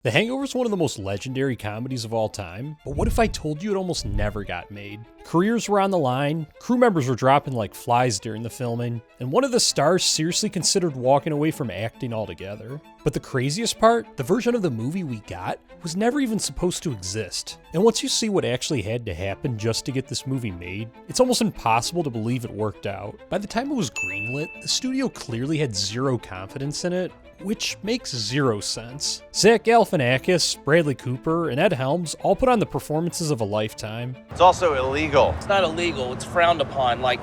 The Hangover is one of the most legendary comedies of all time, but what if I told you it almost never got made? Careers were on the line, crew members were dropping like flies during the filming, and one of the stars seriously considered walking away from acting altogether. But the craziest part, the version of the movie we got was never even supposed to exist. And once you see what actually had to happen just to get this movie made, it's almost impossible to believe it worked out. By the time it was greenlit, the studio clearly had zero confidence in it, which makes zero sense. Zach Galifianakis, Bradley Cooper, and Ed Helms all put on the performances of a lifetime. It's also illegal. It's not illegal, it's frowned upon, like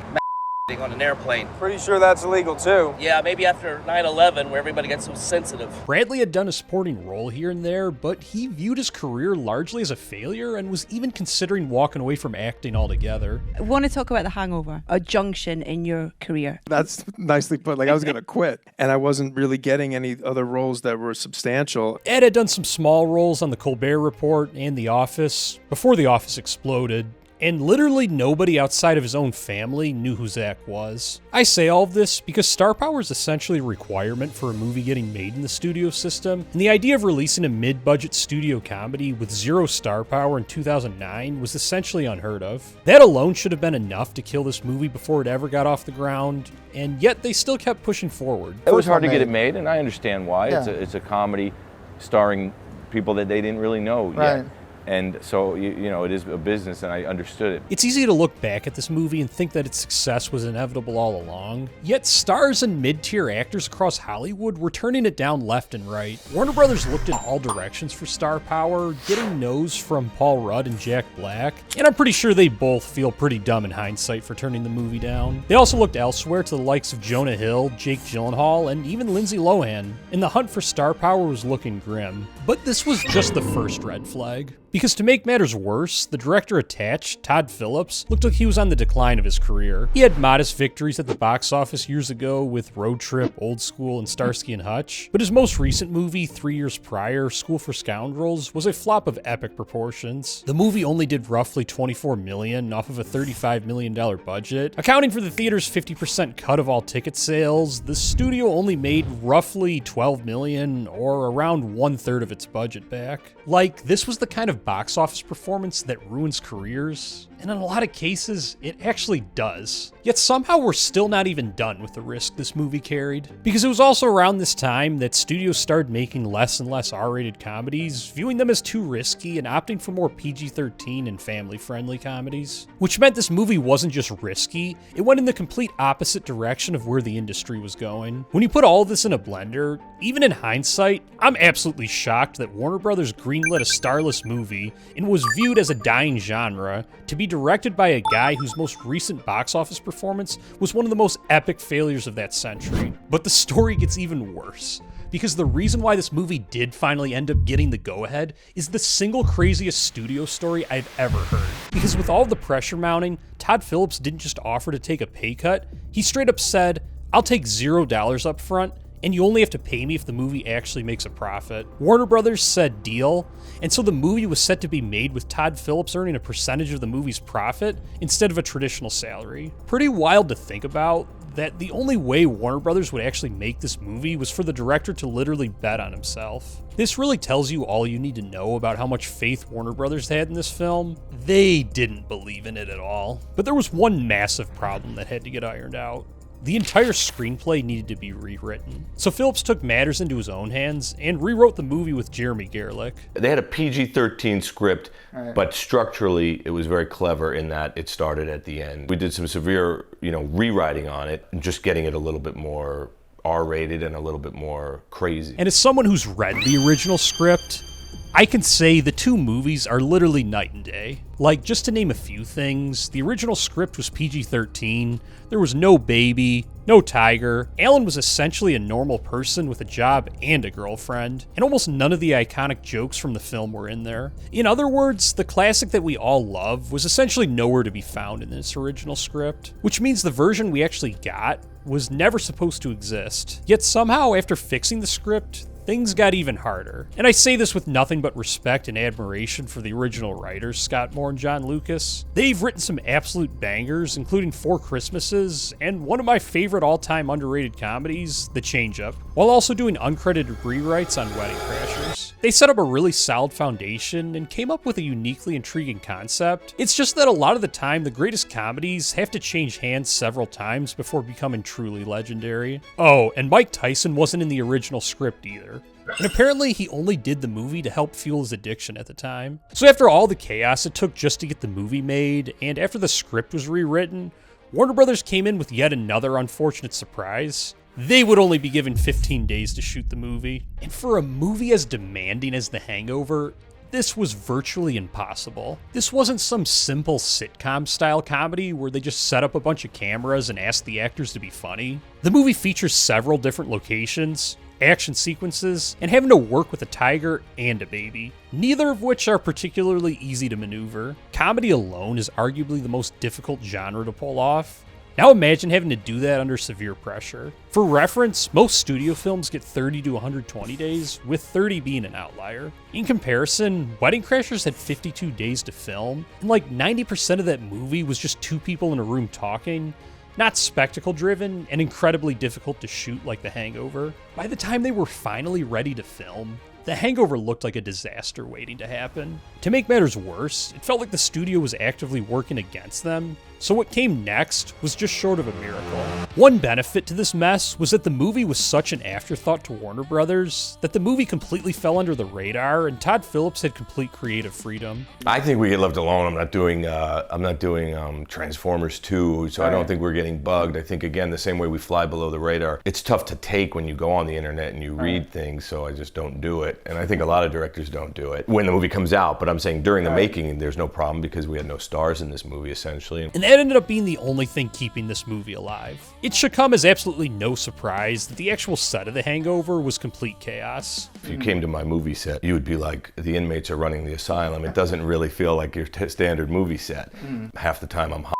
on an airplane. Pretty sure that's illegal too. Yeah, maybe after 9/11 where everybody gets so sensitive. Bradley had done a supporting role here and there, but he viewed his career largely as a failure and was even considering walking away from acting altogether. I want to talk about The Hangover, a junction in your career. That's nicely put. Like, I was going to quit, and I wasn't really getting any other roles that were substantial. Ed had done some small roles on The Colbert Report and The Office before The Office exploded, and literally nobody outside of his own family knew who Zach was. I say all of this because star power is essentially a requirement for a movie getting made in the studio system, and the idea of releasing a mid-budget studio comedy with zero star power in 2009 was essentially unheard of. That alone should have been enough to kill this movie before it ever got off the ground, and yet they still kept pushing forward. It was hard to get it made, and I understand why. Yeah. It's a comedy starring people that they didn't really know Right. yet. And so, you know, it is a business, and I understood it. It's easy to look back at this movie and think that its success was inevitable all along, yet stars and mid-tier actors across Hollywood were turning it down left and right. Warner Brothers looked in all directions for star power, getting no's from Paul Rudd and Jack Black, and I'm pretty sure they both feel pretty dumb in hindsight for turning the movie down. They also looked elsewhere to the likes of Jonah Hill, Jake Gyllenhaal, and even Lindsay Lohan, and the hunt for star power was looking grim. But this was just the first red flag. Because to make matters worse, the director attached, Todd Phillips, looked like he was on the decline of his career. He had modest victories at the box office years ago with Road Trip, Old School, and Starsky and Hutch, but his most recent movie, 3 years prior, School for Scoundrels, was a flop of epic proportions. The movie only did roughly $24 million off of a $35 million budget. Accounting for the theater's 50% cut of all ticket sales, the studio only made roughly $12 million, or around 1/3 of its budget back. Like, this was the kind of box office performance that ruins careers, and in a lot of cases, it actually does. Yet somehow we're still not even done with the risk this movie carried. Because it was also around this time that studios started making less and less R-rated comedies, viewing them as too risky and opting for more PG-13 and family-friendly comedies. Which meant this movie wasn't just risky, it went in the complete opposite direction of where the industry was going. When you put all of this in a blender, even in hindsight, I'm absolutely shocked that Warner Brothers greenlit a starless movie and was viewed as a dying genre to be directed by a guy whose most recent box office performance was one of the most epic failures of that century. But the story gets even worse, because the reason why this movie did finally end up getting the go-ahead is the single craziest studio story I've ever heard. Because with all the pressure mounting, Todd Phillips didn't just offer to take a pay cut, he straight up said, "I'll take $0 up front, and you only have to pay me if the movie actually makes a profit." Warner Brothers said deal, and so the movie was set to be made with Todd Phillips earning a percentage of the movie's profit instead of a traditional salary. Pretty wild to think about that the only way Warner Brothers would actually make this movie was for the director to literally bet on himself. This really tells you all you need to know about how much faith Warner Brothers had in this film. They didn't believe in it at all. But there was one massive problem that had to get ironed out. The entire screenplay needed to be rewritten. So Phillips took matters into his own hands and rewrote the movie with Jeremy Gerlich. They had a PG-13 script, but structurally it was very clever in that it started at the end. We did some severe, rewriting on it, and just getting it a little bit more R-rated and a little bit more crazy. And as someone who's read the original script, I can say the two movies are literally night and day. Like, just to name a few things, the original script was PG-13, there was no baby, no tiger, Alan was essentially a normal person with a job and a girlfriend, and almost none of the iconic jokes from the film were in there. In other words, the classic that we all love was essentially nowhere to be found in this original script, which means the version we actually got was never supposed to exist. Yet somehow, after fixing the script, things got even harder. And I say this with nothing but respect and admiration for the original writers, Scott Moore and John Lucas. They've written some absolute bangers, including Four Christmases, and one of my favorite all-time underrated comedies, The Change-Up, while also doing uncredited rewrites on Wedding Crashers. They set up a really solid foundation and came up with a uniquely intriguing concept. It's just that a lot of the time, the greatest comedies have to change hands several times before becoming truly legendary. Oh, and Mike Tyson wasn't in the original script either. And apparently he only did the movie to help fuel his addiction at the time. So after all the chaos it took just to get the movie made, and after the script was rewritten, Warner Brothers came in with yet another unfortunate surprise. They would only be given 15 days to shoot the movie. And for a movie as demanding as The Hangover, this was virtually impossible. This wasn't some simple sitcom-style comedy where they just set up a bunch of cameras and asked the actors to be funny. The movie features several different locations, action sequences, and having to work with a tiger and a baby, neither of which are particularly easy to maneuver. Comedy alone is arguably the most difficult genre to pull off. Now imagine having to do that under severe pressure. For reference, most studio films get 30 to 120 days, with 30 being an outlier. In comparison, Wedding Crashers had 52 days to film, and like 90% of that movie was just two people in a room talking, not spectacle-driven and incredibly difficult to shoot like The Hangover. By the time they were finally ready to film, The Hangover looked like a disaster waiting to happen. To make matters worse, it felt like the studio was actively working against them, so what came next was just short of a miracle. One benefit to this mess was that the movie was such an afterthought to Warner Brothers that the movie completely fell under the radar and Todd Phillips had complete creative freedom. I think we get left alone. I'm not doing Transformers 2, so I don't think we're getting bugged. I think, again, the same way we fly below the radar, it's tough to take when you go on the internet and you read things, so I just don't do it. And I think a lot of directors don't do it when the movie comes out, but I'm saying during the making, there's no problem because we had no stars in this movie, essentially. And that ended up being the only thing keeping this movie alive. It should come as absolutely no surprise that the actual set of The Hangover was complete chaos. If you came to my movie set, you would be like, the inmates are running the asylum. It doesn't really feel like your standard movie set. Half the time I'm high.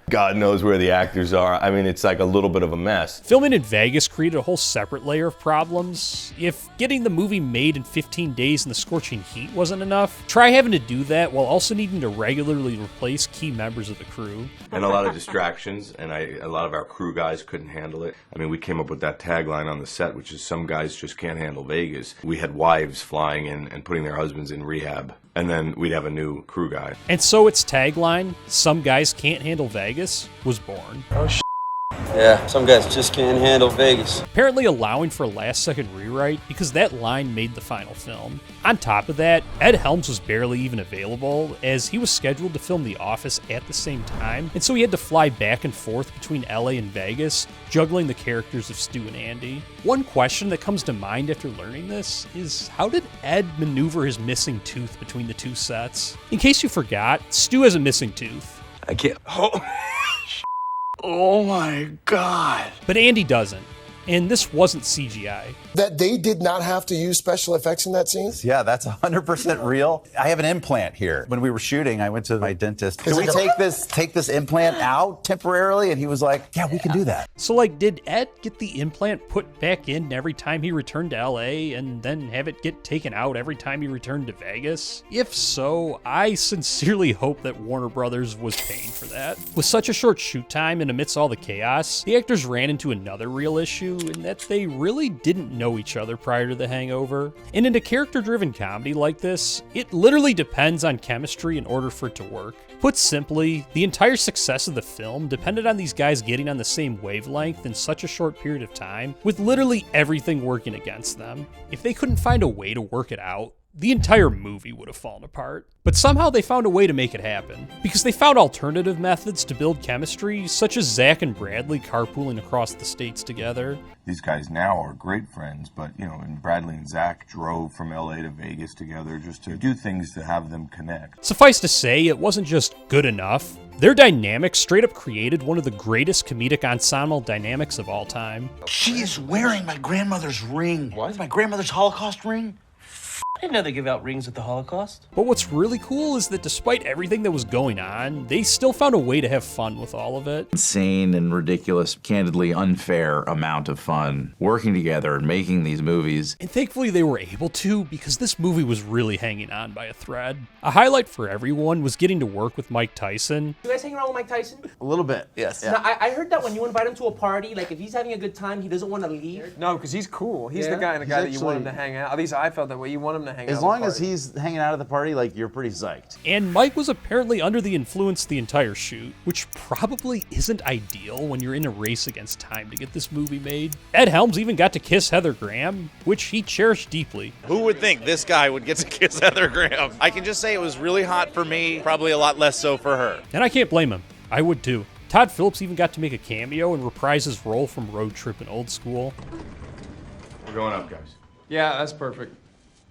God knows where the actors are. I mean, it's like a little bit of a mess. Filming in Vegas created a whole separate layer of problems. If getting the movie made in 15 days in the scorching heat wasn't enough, try having to do that while also needing to regularly replace key members of the crew. And a lot of distractions, and a lot of our crew guys couldn't handle it. I mean, we came up with that tagline on the set, which is some guys just can't handle Vegas. We had wives flying in and putting their husbands in rehab. And then we'd have a new crew guy. And so its tagline, "Some Guys Can't Handle Vegas," was born. Oh, yeah, some guys just can't handle Vegas. Apparently allowing for a last-second rewrite because that line made the final film. On top of that, Ed Helms was barely even available as he was scheduled to film The Office at the same time, and so he had to fly back and forth between LA and Vegas, juggling the characters of Stu and Andy. One question that comes to mind after learning this is, how did Ed maneuver his missing tooth between the two sets? In case you forgot, Stu has a missing tooth. I can't. Oh my God. But Andy doesn't. And this wasn't CGI. That they did not have to use special effects in that scene? Yeah, that's 100% real. I have an implant here. When we were shooting, I went to my dentist. Can we take this implant out temporarily? And he was like, yeah, we can do that. So like, did Ed get the implant put back in every time he returned to LA and then have it get taken out every time he returned to Vegas? If so, I sincerely hope that Warner Brothers was paying for that. With such a short shoot time and amidst all the chaos, the actors ran into another real issue in that they really didn't know each other prior to The Hangover. And in a character-driven comedy like this, it literally depends on chemistry in order for it to work. Put simply, the entire success of the film depended on these guys getting on the same wavelength in such a short period of time, with literally everything working against them. If they couldn't find a way to work it out, the entire movie would have fallen apart. But somehow they found a way to make it happen, because they found alternative methods to build chemistry, such as Zach and Bradley carpooling across the states together. These guys now are great friends, but, and Bradley and Zach drove from LA to Vegas together just to do things to have them connect. Suffice to say, it wasn't just good enough. Their dynamic straight up created one of the greatest comedic ensemble dynamics of all time. She is wearing my grandmother's ring. What? My grandmother's Holocaust ring. I didn't know they give out rings at the Holocaust. But what's really cool is that despite everything that was going on, they still found a way to have fun with all of it. Insane and ridiculous, candidly unfair amount of fun working together and making these movies. And thankfully they were able to, because this movie was really hanging on by a thread. A highlight for everyone was getting to work with Mike Tyson. You guys hang around with Mike Tyson? A little bit, yes. Now, I heard that when you invite him to a party, like if he's having a good time, he doesn't want to leave. No, because he's cool. He's the guy that you want him to hang out. At least I felt that way. You want him to hang out. As long as he's hanging out at the party, like, you're pretty psyched. And Mike was apparently under the influence the entire shoot, which probably isn't ideal when you're in a race against time to get this movie made. Ed Helms even got to kiss Heather Graham, which he cherished deeply. Who would think this guy would get to kiss Heather Graham? I can just say it was really hot for me, probably a lot less so for her. And I can't blame him. I would too. Todd Phillips even got to make a cameo and reprise his role from Road Trip and Old School. We're going up, guys. Yeah, that's perfect.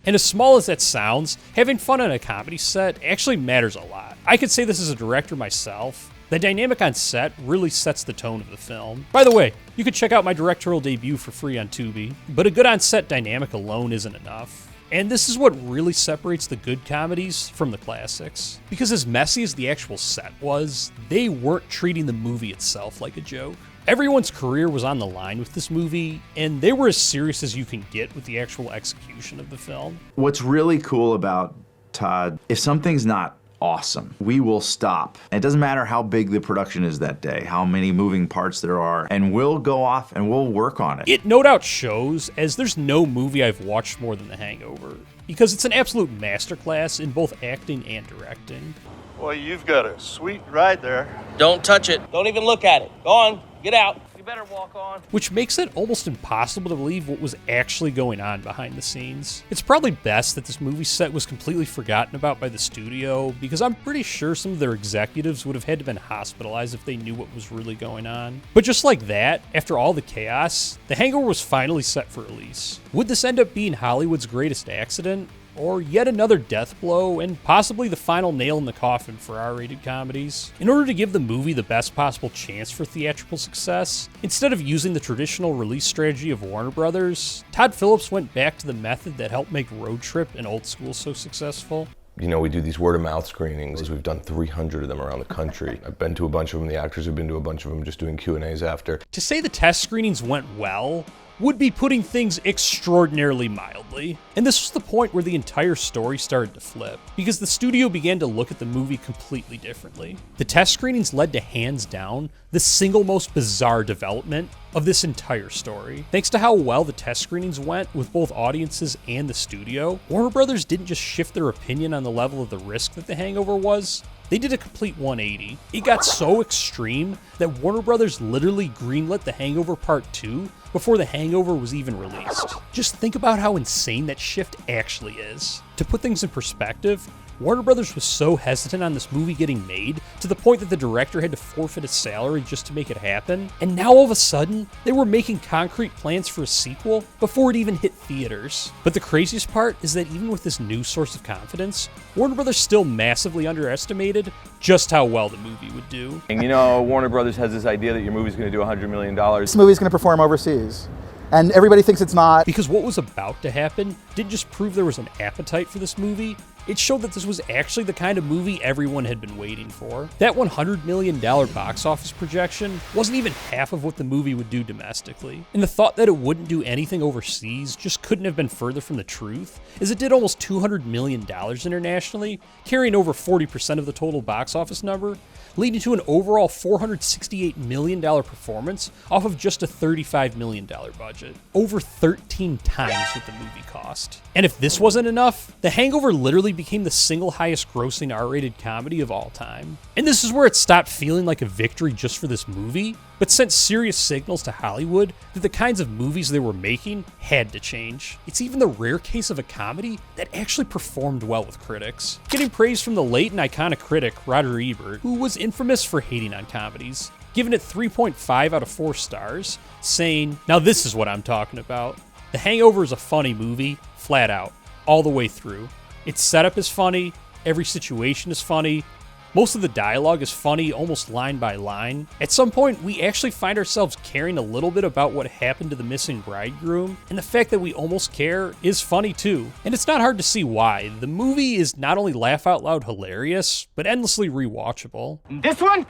And as small as that sounds, having fun on a comedy set actually matters a lot. I could say this as a director myself. The dynamic on set really sets the tone of the film. By the way, you can check out my directorial debut for free on Tubi, but a good on-set dynamic alone isn't enough. And this is what really separates the good comedies from the classics. Because as messy as the actual set was, they weren't treating the movie itself like a joke. Everyone's career was on the line with this movie, and they were as serious as you can get with the actual execution of the film. What's really cool about Todd, if something's not awesome, we will stop. It doesn't matter how big the production is that day, how many moving parts there are, and we'll go off and we'll work on it. It no doubt shows, as there's no movie I've watched more than The Hangover, because it's an absolute masterclass in both acting and directing. Well, you've got a sweet ride there. Don't touch it. Don't even look at it. Go on. Get out. You better walk on. Which makes it almost impossible to believe what was actually going on behind the scenes. It's probably best that this movie set was completely forgotten about by the studio, because I'm pretty sure some of their executives would have had to been hospitalized if they knew what was really going on. But just like that, after all the chaos, The Hangover was finally set for release. Would this end up being Hollywood's greatest accident? Or yet another death blow, and possibly the final nail in the coffin for R-rated comedies? In order to give the movie the best possible chance for theatrical success, instead of using the traditional release strategy of Warner Brothers, Todd Phillips went back to the method that helped make Road Trip and Old School so successful. You know, we do these word-of-mouth screenings. We've done 300 of them around the country. I've been to a bunch of them. The actors have been to a bunch of them, just doing Q&As after. To say the test screenings went well would be putting things extraordinarily mildly. And this was the point where the entire story started to flip, because the studio began to look at the movie completely differently. The test screenings led to, hands down, the single most bizarre development of this entire story. Thanks to how well the test screenings went with both audiences and the studio, Warner Brothers didn't just shift their opinion on the level of the risk that The Hangover was, they did a complete 180. It got so extreme that Warner Brothers literally greenlit The Hangover Part 2 before The Hangover was even released. Just think about how insane that shift actually is. To put things in perspective, Warner Brothers was so hesitant on this movie getting made to the point that the director had to forfeit his salary just to make it happen, and now all of a sudden, they were making concrete plans for a sequel before it even hit theaters. But the craziest part is that even with this new source of confidence, Warner Brothers still massively underestimated just how well the movie would do. And you know, Warner Brothers has this idea that your movie's going to do $100 million. This movie's going to perform overseas. And everybody thinks it's not. Because what was about to happen didn't just prove there was an appetite for this movie, it showed that this was actually the kind of movie everyone had been waiting for. That $100 million box office projection wasn't even half of what the movie would do domestically. And the thought that it wouldn't do anything overseas just couldn't have been further from the truth, as it did almost $200 million internationally, carrying over 40% of the total box office number, leading to an overall $468 million performance off of just a $35 million budget. Over 13 times what the movie cost. And if this wasn't enough, The Hangover literally became the single highest grossing R-rated comedy of all time. And this is where it stopped feeling like a victory just for this movie, but sent serious signals to Hollywood that the kinds of movies they were making had to change. It's even the rare case of a comedy that actually performed well with critics, getting praise from the late and iconic critic Roger Ebert, who was infamous for hating on comedies, giving it 3.5 out of 4 stars, saying, "Now this is what I'm talking about. The Hangover is a funny movie, flat out, all the way through. Its setup is funny, every situation is funny, Most of the dialogue is funny, almost line by line. At some point, we actually find ourselves caring a little bit about what happened to the missing bridegroom, and the fact that we almost care is funny too. And it's not hard to see why. The movie is not only laugh out loud hilarious, but endlessly rewatchable. This one?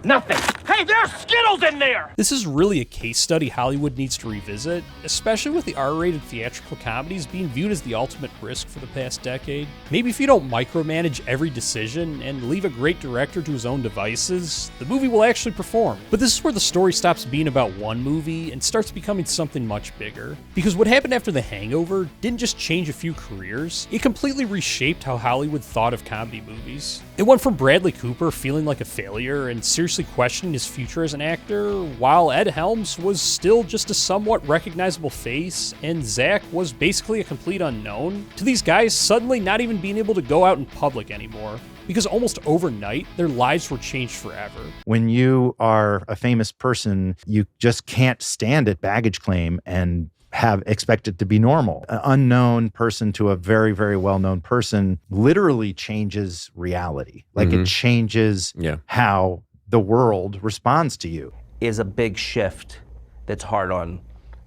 Nothing. Hey, there's Skittles in there! This is really a case study Hollywood needs to revisit, especially with the R-rated theatrical comedies being viewed as the ultimate risk for the past decade. Maybe if you don't micromanage every decision and leave a great director to his own devices, the movie will actually perform. But this is where the story stops being about one movie and starts becoming something much bigger. Because what happened after The Hangover didn't just change a few careers, it completely reshaped how Hollywood thought of comedy movies. It went from Bradley Cooper feeling like a failure and seriously questioning his future as an actor, while Ed Helms was still just a somewhat recognizable face, and Zach was basically a complete unknown, to these guys suddenly not even being able to go out in public anymore. Because almost overnight, their lives were changed forever. When you are a famous person, you just can't stand at baggage claim and have expected to be normal. An unknown person to a very, very well-known person literally changes reality. Like it changes how the world responds to you. Is a big shift that's hard on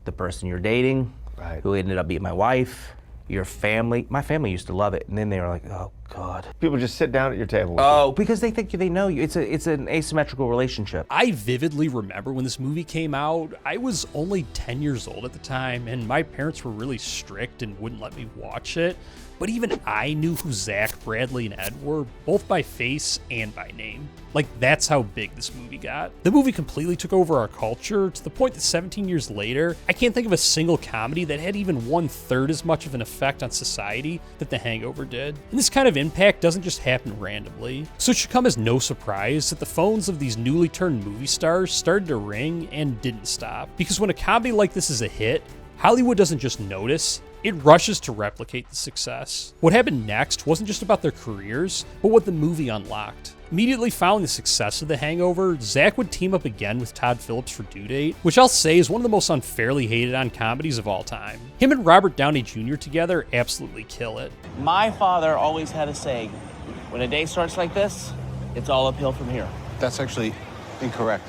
the person you're dating, who ended up being my wife, your family. My family used to love it, and then they were like, oh, God. People just sit down at your table. Oh, because they think they know you. It's an asymmetrical relationship. I vividly remember when this movie came out. I was only 10 years old at the time, and my parents were really strict and wouldn't let me watch it. But even I knew who Zach, Bradley, and Ed were, both by face and by name. Like, that's how big this movie got. The movie completely took over our culture to the point that 17 years later, I can't think of a single comedy that had even 1/3 as much of an effect on society that The Hangover did. And this kind of impact doesn't just happen randomly. So it should come as no surprise that the phones of these newly turned movie stars started to ring and didn't stop. Because when a comedy like this is a hit, Hollywood doesn't just notice, it rushes to replicate the success. What happened next wasn't just about their careers, but what the movie unlocked. Immediately following the success of The Hangover, Zach would team up again with Todd Phillips for Due Date, which I'll say is one of the most unfairly hated on comedies of all time. Him and Robert Downey Jr. together absolutely kill it. My father always had a saying, when a day starts like this, it's all uphill from here. That's actually incorrect.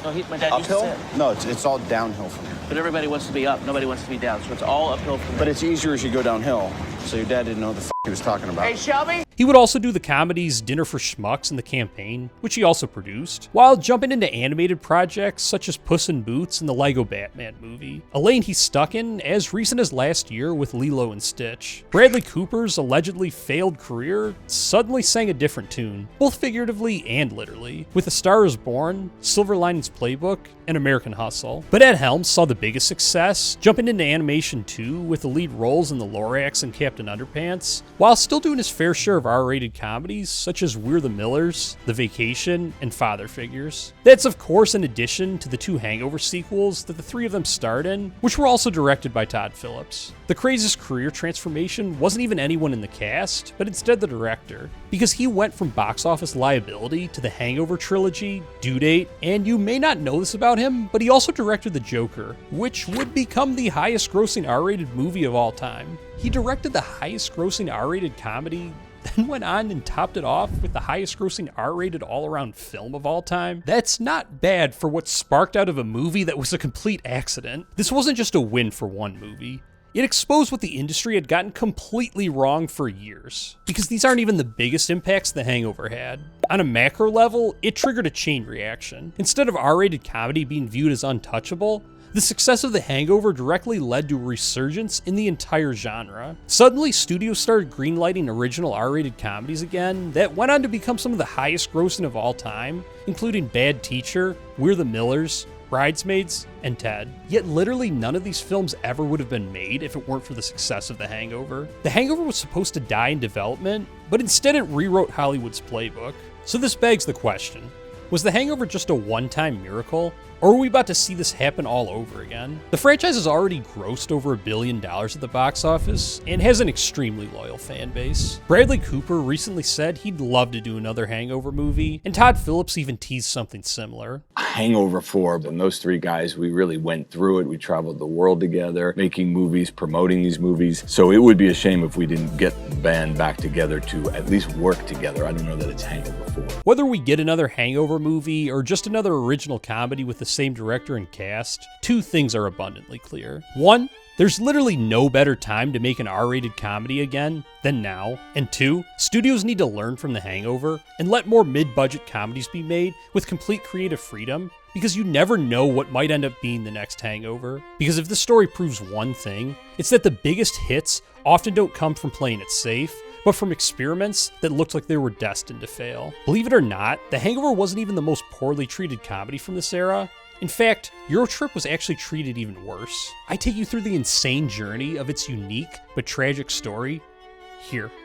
No, my dad used to say it. No, it's all downhill from here. But everybody wants to be up, nobody wants to be down, so it's all uphill from here. But it's easier as you go downhill, so your dad didn't know what the he was talking about. Hey, Shelby! He would also do the comedies Dinner for Schmucks and The Campaign, which he also produced, while jumping into animated projects such as Puss in Boots and the Lego Batman movie, a lane he stuck in as recent as last year with Lilo and Stitch. Bradley Cooper's allegedly failed career suddenly sang a different tune, both figuratively and literally, with A Star Is Born, Silver Linings Playbook, and American Hustle. But Ed Helms saw the biggest success, jumping into animation too with the lead roles in The Lorax and Captain Underpants, while still doing his fair share of R-rated comedies such as We're the Millers, The Vacation, and Father Figures. That's of course in addition to the 2 Hangover sequels that the 3 of them starred in, which were also directed by Todd Phillips. The craziest career transformation wasn't even anyone in the cast, but instead the director, because he went from box office liability to the Hangover trilogy, Due Date, and you may not know this about him, but he also directed The Joker, which would become the highest grossing R-rated movie of all time. He directed the highest grossing R-rated comedy, then went on and topped it off with the highest grossing R-rated all-around film of all time. That's not bad for what sparked out of a movie that was a complete accident. This wasn't just a win for one movie. It exposed what the industry had gotten completely wrong for years. Because these aren't even the biggest impacts The Hangover had. On a macro level, it triggered a chain reaction. Instead of R-rated comedy being viewed as untouchable, the success of The Hangover directly led to a resurgence in the entire genre. Suddenly, studios started greenlighting original R-rated comedies again that went on to become some of the highest grossing of all time, including Bad Teacher, We're the Millers, Bridesmaids, and Ted. Yet literally none of these films ever would have been made if it weren't for the success of The Hangover. The Hangover was supposed to die in development, but instead it rewrote Hollywood's playbook. So this begs the question, was The Hangover just a one-time miracle? Or are we about to see this happen all over again? The franchise has already grossed over $1 billion at the box office and has an extremely loyal fan base. Bradley Cooper recently said he'd love to do another Hangover movie, and Todd Phillips even teased something similar. Hangover 4, and those three guys, we really went through it. We traveled the world together, making movies, promoting these movies. So it would be a shame if we didn't get the band back together to at least work together. I don't know that it's Hangover 4. Whether we get another Hangover movie or just another original comedy with the same director and cast, two things are abundantly clear. One, there's literally no better time to make an R-rated comedy again than now. And two, studios need to learn from The Hangover and let more mid-budget comedies be made with complete creative freedom, because you never know what might end up being the next Hangover. Because if this story proves one thing, it's that the biggest hits often don't come from playing it safe, but from experiments that looked like they were destined to fail. Believe it or not, The Hangover wasn't even the most poorly treated comedy from this era. In fact, Eurotrip was actually treated even worse. I take you through the insane journey of its unique but tragic story here.